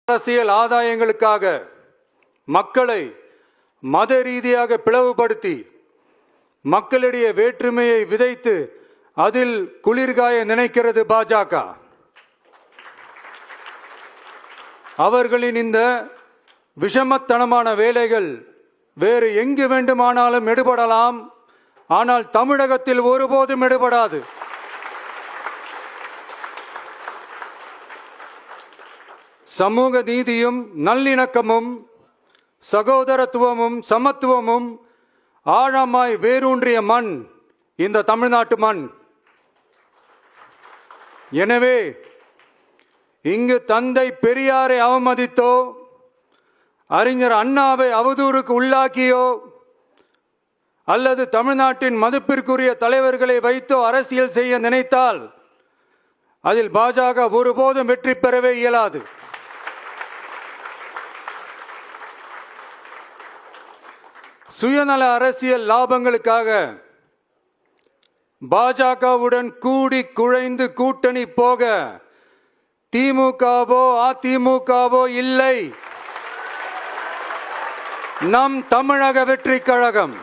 அரசியல் ஆதாயங்களுக்காக மக்களை மத ரீதியாக பிளவுபடுத்தி மக்களிடையே வேற்றுமையை விதைத்து அதில் குளிர்காய நினைக்கிறது பாஜக. அவர்களின் இந்த விஷமத்தனமான வேலைகள் வேறு எங்கு வேண்டுமானாலும் எடுபடலாம், ஆனால் தமிழகத்தில் ஒருபோதும் எடுபடாது. சமூக நீதியும் நல்லிணக்கமும் சகோதரத்துவமும் சமத்துவமும் ஆழமாய் வேரூன்றிய மண் இந்த தமிழ்நாட்டு மண். எனவே இங்கு தந்தை பெரியாரை அவமதித்தோ அறிஞர் அண்ணாவை அவதூறுக்கு உள்ளாக்கியோ அல்லது தமிழ்நாட்டின் மதிப்பிற்குரிய தலைவர்களை வைத்தோ அரசியல் செய்ய நினைத்தால் அதில் பாஜக ஒருபோதும் வெற்றி பெறவே இயலாது. சுயநல அரசியல் லாபங்களுக்காக பாஜகவுடன் கூடி குழைந்து கூட்டணி போக திமுகவோ அதிமுகவோ இல்லை. நம் தமிழக வெற்றி கழகம்